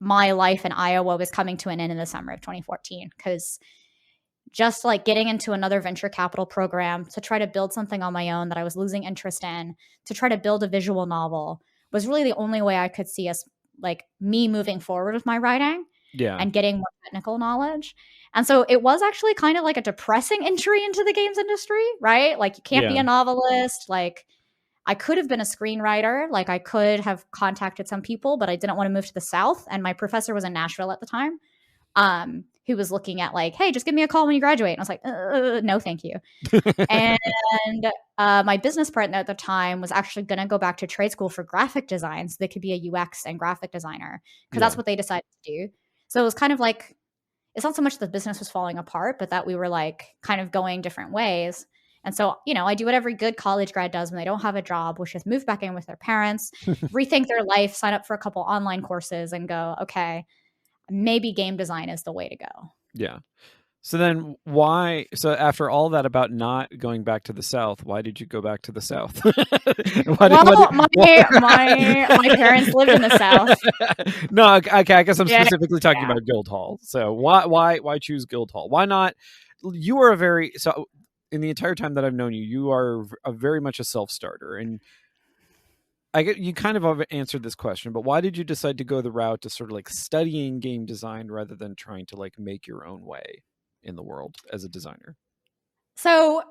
my life in Iowa was coming to an end in the summer of 2014, because just like getting into another venture capital program to try to build something on my own that I was losing interest in, to try to build a visual novel, was really the only way I could see us, like me moving forward with my writing Yeah. and getting more technical knowledge. And so it was actually kind of like a depressing entry into the games industry, right? Like you can't be Yeah. a novelist. Like I could have been a screenwriter. Like I could have contacted some people, but I didn't want to move to the South. And my professor was in Nashville at the time, who was looking at like, hey, just give me a call when you graduate. And I was like, no, thank you. And my business partner at the time was actually going to go back to trade school for graphic design so they could be a UX and graphic designer, because Yeah. that's what they decided to do. So it was kind of like, it's not so much the business was falling apart, but that we were like kind of going different ways. And so, I do what every good college grad does when they don't have a job, which is move back in with their parents, rethink their life, sign up for a couple online courses and go, okay, maybe game design is the way to go. Yeah. So then why, so after all that about not going back to the South, why did you go back to the South? Well, my parents lived in the South. No, okay, I guess I'm Yeah, specifically talking yeah. about Guildhall. So why choose Guildhall? Why not? You are so in the entire time that I've known you, you are very much a self-starter, and you kind of have answered this question, but why did you decide to go the route to sort of like studying game design rather than trying to like make your own way in the world as a designer? So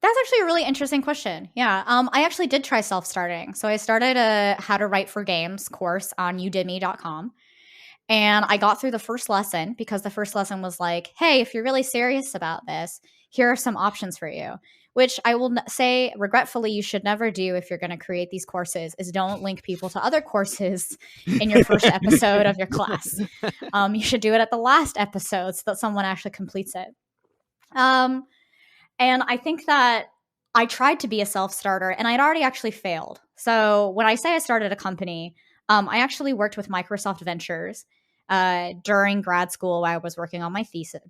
that's actually a really interesting question. Yeah. I actually did try self-starting. So I started a how to write for games course on udemy.com. And I got through the first lesson because the first lesson was like, hey, if you're really serious about this, here are some options for you, which I will say regretfully you should never do if you're going to create these courses, is don't link people to other courses in your first episode of your class. You should do it at the last episode so that someone actually completes it. And I think that I tried to be a self-starter and I'd already actually failed. So when I say I started a company, I actually worked with Microsoft Ventures during grad school while I was working on my thesis,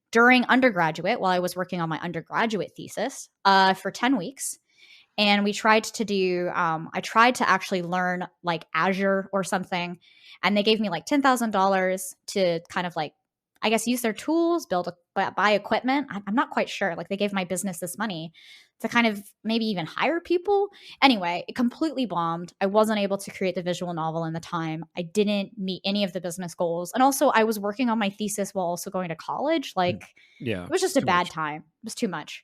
during undergraduate while I was working on my undergraduate thesis for 10 weeks. And we tried to do, I tried to actually learn like Azure or something. And they gave me like $10,000 to kind of like, I guess, use their tools, buy equipment. I'm not quite sure. Like they gave my business this money to kind of maybe even hire people. Anyway, it completely bombed. I wasn't able to create the visual novel in the time. I didn't meet any of the business goals. And also I was working on my thesis while also going to college. Like Yeah, it was just it's a too bad much. time. It was too much.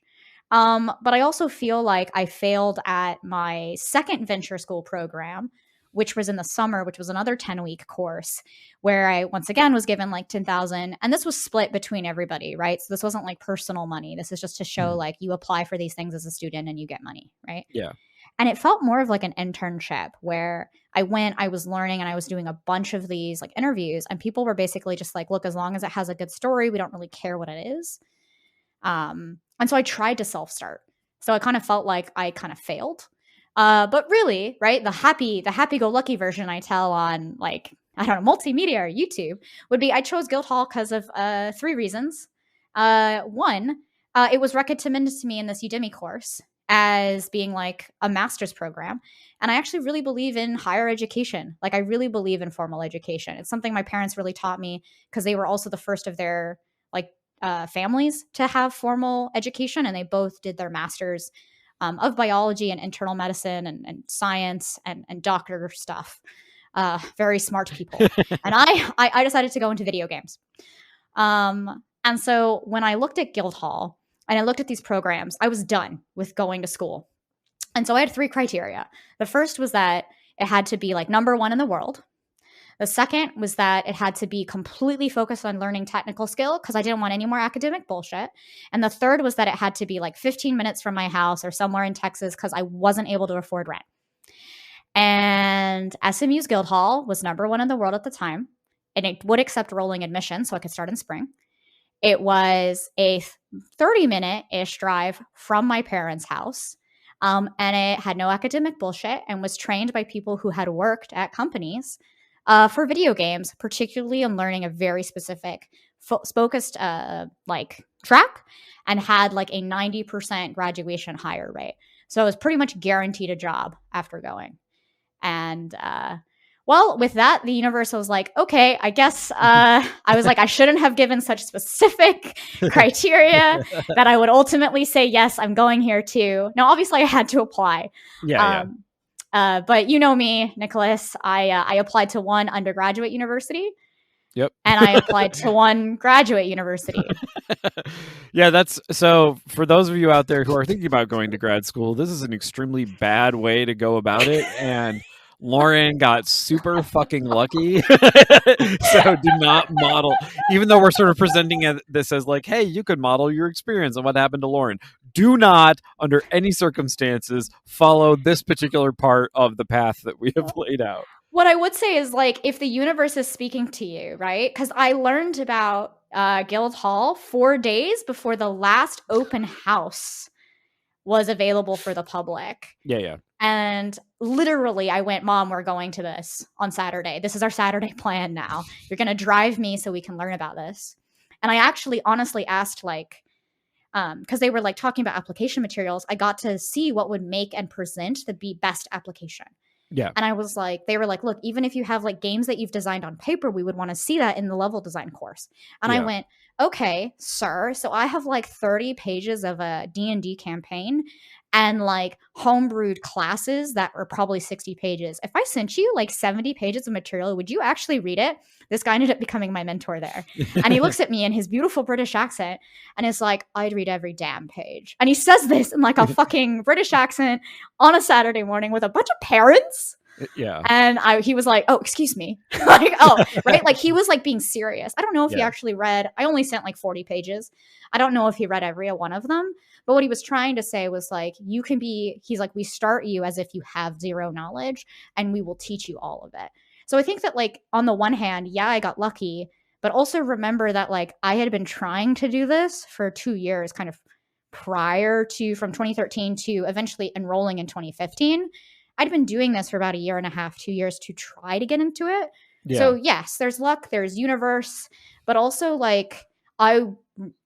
But I also feel like I failed at my second venture school program, which was in the summer, which was another 10-week course where I once again was given like 10,000, and this was split between everybody, right? So this wasn't like personal money. This is just to show like you apply for these things as a student and you get money, right? Yeah. And it felt more of like an internship where I was learning and I was doing a bunch of these like interviews, and people were basically just like, look, as long as it has a good story, we don't really care what it is. And so I tried to self-start. So I kind of felt like I kind of failed. But really, right, the happy-go-lucky version I tell on like, I don't know, multimedia or YouTube would be I chose Guildhall because of 3 reasons. One, it was recommended to me in this Udemy course as being like a master's program. And I actually really believe in higher education. Like I really believe in formal education. It's something my parents really taught me because they were also the first of their like families to have formal education, and they both did their masters of biology and internal medicine and science and doctor stuff. Very smart people. And I decided to go into video games. And so when I looked at Guildhall and I looked at these programs, I was done with going to school. And so I had 3 criteria. The first was that it had to be like number 1 in the world. The second was that it had to be completely focused on learning technical skill because I didn't want any more academic bullshit. And the third was that it had to be like 15 minutes from my house or somewhere in Texas because I wasn't able to afford rent. And SMU's Guildhall was number 1 in the world at the time, and it would accept rolling admission, so I could start in spring. It was a 30-minute-ish drive from my parents' house. And it had no academic bullshit and was trained by people who had worked at companies for video games, particularly in learning a very specific focused like track, and had like a 90% graduation hire rate. So I was pretty much guaranteed a job after going. And Well, with that, the universe was like, okay, I guess I was like, I shouldn't have given such specific criteria that I would ultimately say, yes, I'm going here too. Now, obviously, I had to apply. Yeah. But you know me, Nicholas, I applied to one undergraduate university Yep. and I applied to one graduate university. Yeah, that's so for those of you out there who are thinking about going to grad school, this is an extremely bad way to go about it. And Lauryn got super fucking lucky. So do not model, even though we're sort of presenting this as like, hey, you could model your experience and what happened to Lauryn. Do not, under any circumstances, follow this particular part of the path that we have laid out. What I would say is like, if the universe is speaking to you, right? Because I learned about Guildhall 4 days before the last open house was available for the public. Yeah. And literally, I went, Mom, we're going to this on Saturday. This is our Saturday plan now. You're going to drive me so we can learn about this. And I actually honestly asked, like, because they were like talking about application materials, I got to see what would make and present the best application. Yeah. And I was like, they were like, look, even if you have like games that you've designed on paper, we would want to see that in the level design course. And I went, okay, sir. So I have like 30 pages of a D&D campaign and like homebrewed classes that are probably 60 pages. If I sent you like 70 pages of material, would you actually read it? This guy ended up becoming my mentor there. And he looks at me in his beautiful British accent and is like, I'd read every damn page. And he says this in like a fucking British accent on a Saturday morning with a bunch of parents. Yeah. And he was like, oh, excuse me. Like, oh, right. Like he was like being serious. I don't know if he actually read, I only sent like 40 pages. I don't know if he read every one of them. But what he was trying to say was like, he's like, we start you as if you have zero knowledge and we will teach you all of it. So I think that like on the one hand, yeah, I got lucky, but also remember that like I had been trying to do this for 2 years, kind of prior to from 2013 to eventually enrolling in 2015. I'd been doing this for about a year and a half, 2 years to try to get into it. Yeah. So yes, there's luck, there's universe, but also like I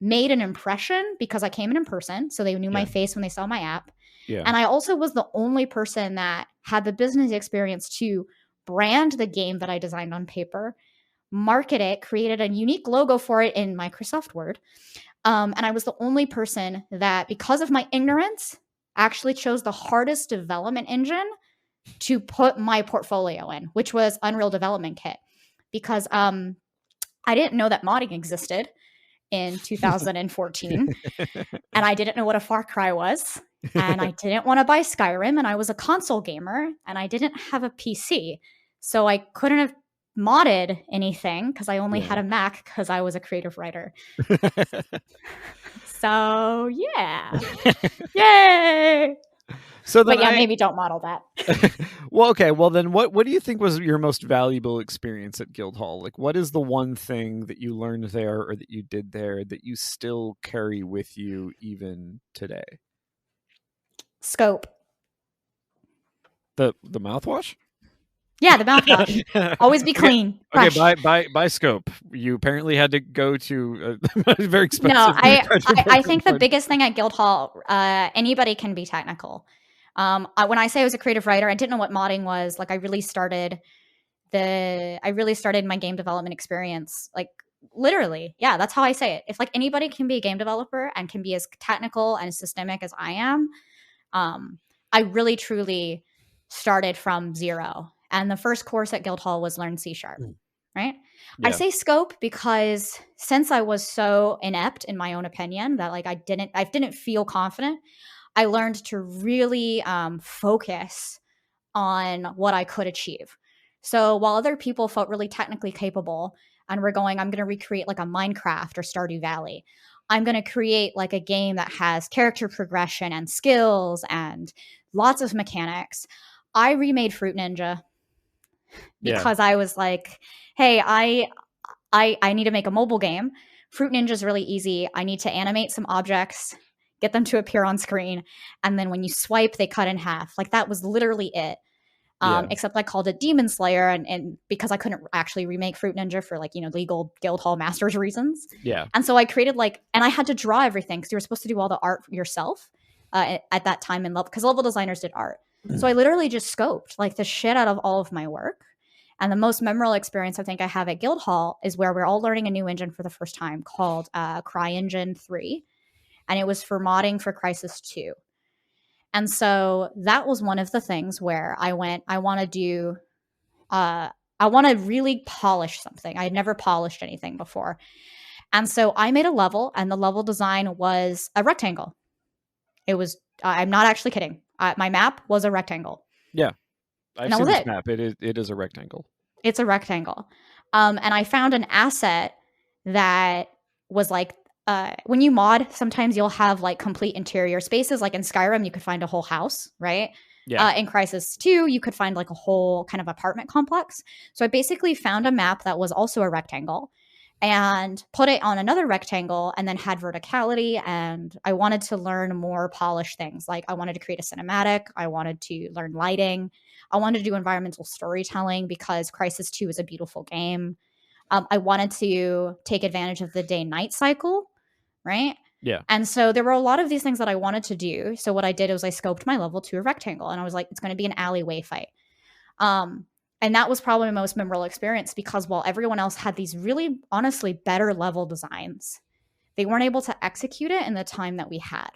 made an impression because I came in person. So they knew my face when they saw my app. Yeah. And I also was the only person that had the business experience to brand the game that I designed on paper, market it, created a unique logo for it in Microsoft Word. And I was the only person that, because of my ignorance, actually chose the hardest development engine to put my portfolio in, which was Unreal Development Kit. Because I didn't know that modding existed in 2014. And I didn't know what a Far Cry was. And I didn't want to buy Skyrim. And I was a console gamer. And I didn't have a PC. So I couldn't have modded anything because I only had a Mac because I was a creative writer. So yeah. Yay. So then maybe don't model that. Well, okay. Well, then what do you think was your most valuable experience at Guildhall? Like, what is the one thing that you learned there or that you did there that you still carry with you even today? Scope. The mouthwash? Yeah, the mouthwash. Always be clean. Okay, by Scope. You apparently had to go to a very expensive. No, I think the biggest thing at Guildhall, anybody can be technical. When I say I was a creative writer, I didn't know what modding was. Like I really started my game development experience, like literally. Yeah, that's how I say it. If like anybody can be a game developer and can be as technical and systemic as I am, I really truly started from zero. And the first course at Guildhall was Learn C#, right? Yeah. I say scope because since I was so inept in my own opinion that like I didn't feel confident, I learned to really focus on what I could achieve. So while other people felt really technically capable and were going, I'm going to recreate like a Minecraft or Stardew Valley. I'm going to create like a game that has character progression and skills and lots of mechanics. I remade Fruit Ninja because I was like, hey, I need to make a mobile game. Fruit Ninja is really easy. I need to animate some objects, get them to appear on screen, and then when you swipe, they cut in half. Like that was literally it. Except I called it Demon Slayer, and because I couldn't actually remake Fruit Ninja for like, legal Guildhall Masters reasons. Yeah. And so I created and I had to draw everything because you were supposed to do all the art yourself at that time in level, because level designers did art. So I literally just scoped like the shit out of all of my work. And the most memorable experience I think I have at Guildhall is where we're all learning a new engine for the first time called CryEngine 3. And it was for modding for Crisis 2. And so that was one of the things where I went, I want to really polish something. I had never polished anything before. And so I made a level, and the level design was a rectangle. It was, I'm not actually kidding. My map was a rectangle. Yeah. I've And that seen was this it. map. It is a rectangle. It's a rectangle. And I found an asset that was like, when you mod, sometimes you'll have like complete interior spaces. Like in Skyrim, you could find a whole house, right? Yeah. In Crisis 2, you could find like a whole kind of apartment complex. So I basically found a map that was also a rectangle and put it on another rectangle and then had verticality. And I wanted to learn more polished things. Like I wanted to create a cinematic. I wanted to learn lighting. I wanted to do environmental storytelling because Crisis 2 is a beautiful game. I wanted to take advantage of the day-night cycle, right? Yeah. And so there were a lot of these things that I wanted to do. So what I did was I scoped my level to a rectangle, and I was like, it's going to be an alleyway fight. And that was probably my most memorable experience because while everyone else had these really, honestly, better level designs, they weren't able to execute it in the time that we had.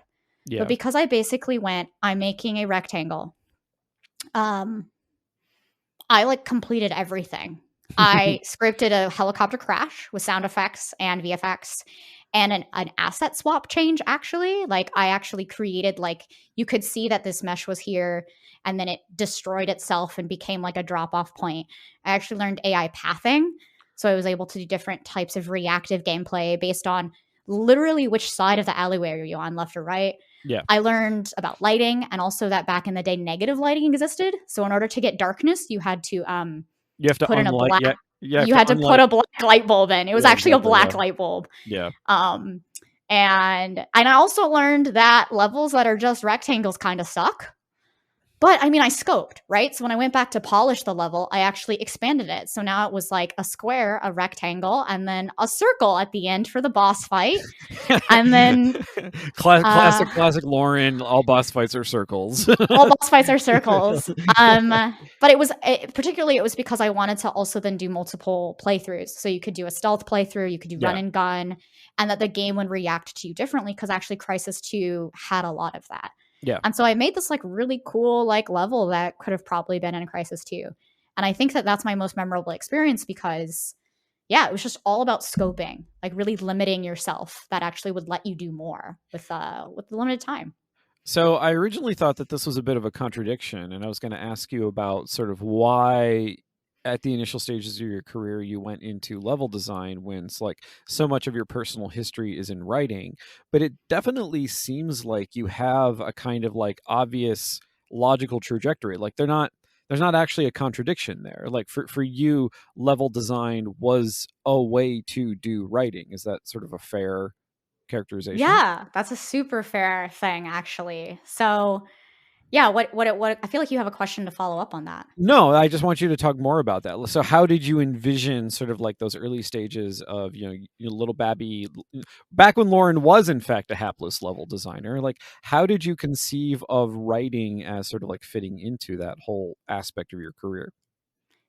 Yeah. But because I basically went, I'm making a rectangle. I like completed everything. I scripted a helicopter crash with sound effects and VFX and an asset swap change. Actually, like I actually created, like, you could see that this mesh was here and then it destroyed itself and became like a drop off point. I actually learned AI pathing. So I was able to do different types of reactive gameplay based on literally which side of the alleyway are you on, left or right. Yeah. I learned about lighting and also that back in the day, negative lighting existed. So in order to get darkness, you had to You have to put in a unlight. black. Yeah. You had to put a black light bulb in. It was Yeah, actually exactly, a black yeah. light bulb. Yeah. And I also learned that levels that are just rectangles kind of suck. But I mean, I scoped, right? So when I went back to polish the level, I actually expanded it. So now it was like a square, a rectangle, and then a circle at the end for the boss fight. And then classic Lauryn. All boss fights are circles. all boss fights are circles. But it was particularly it was because I wanted to also then do multiple playthroughs. So you could do a stealth playthrough, you could do run and gun, and that the game would react to you differently because actually Crisis 2 had a lot of that. Yeah. And so I made this like really cool like level that could have probably been in Crisis 2. And I think that that's my most memorable experience because yeah, it was just all about scoping, like really limiting yourself that actually would let you do more with limited time. So I originally thought that this was a bit of a contradiction, and I was going to ask you about sort of why at the initial stages of your career you went into level design when it's like so much of your personal history is in writing. But it definitely seems like you have a kind of like obvious logical trajectory. Like there's not actually a contradiction there. Like for you, level design was a way to do writing. Is that sort of a fair characterization? Yeah, that's a super fair thing actually. So yeah, what I feel like you have a question to follow up on that. No, I just want you to talk more about that. So how did you envision sort of like those early stages of, your little Babby, back when Lauryn was in fact a hapless level designer? Like how did you conceive of writing as sort of like fitting into that whole aspect of your career?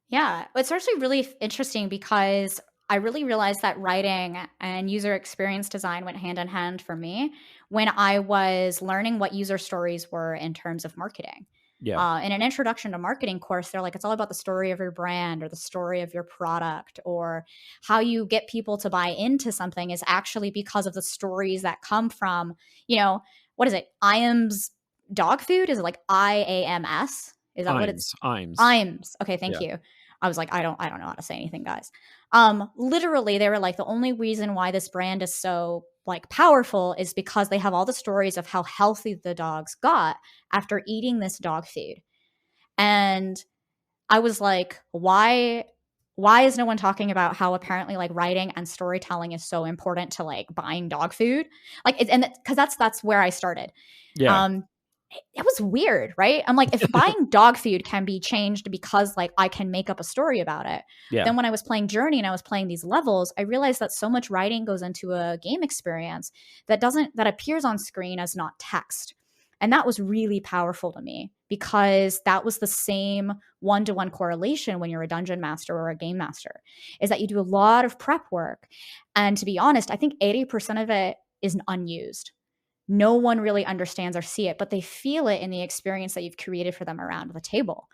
Yeah, it's actually really interesting because I really realized that writing and user experience design went hand in hand for me when I was learning what user stories were in terms of marketing. Yeah. In an introduction to marketing course, they're like, it's all about the story of your brand or the story of your product, or how you get people to buy into something is actually because of the stories that come from, what is it? IAM's dog food? Is it like IAMS? Is that what it's? IAMS. IAMS. Okay, thank Yeah. you. I was like, I don't know how to say anything, guys. Literally, they were like, the only reason why this brand is so like powerful is because they have all the stories of how healthy the dogs got after eating this dog food. And I was like, why is no one talking about how apparently like writing and storytelling is so important to like buying dog food? Like, and because that's where I started. Yeah. It was weird, right? I'm like, if buying dog food can be changed because like I can make up a story about it, Yeah. then when I was playing Journey and I was playing these levels, I realized that so much writing goes into a game experience that appears on screen as not text. And that was really powerful to me because that was the same one-to-one correlation when you're a dungeon master or a game master, is that you do a lot of prep work. And to be honest, I think 80% of it is unused. No one really understands or see it, but they feel it in the experience that you've created for them around the table.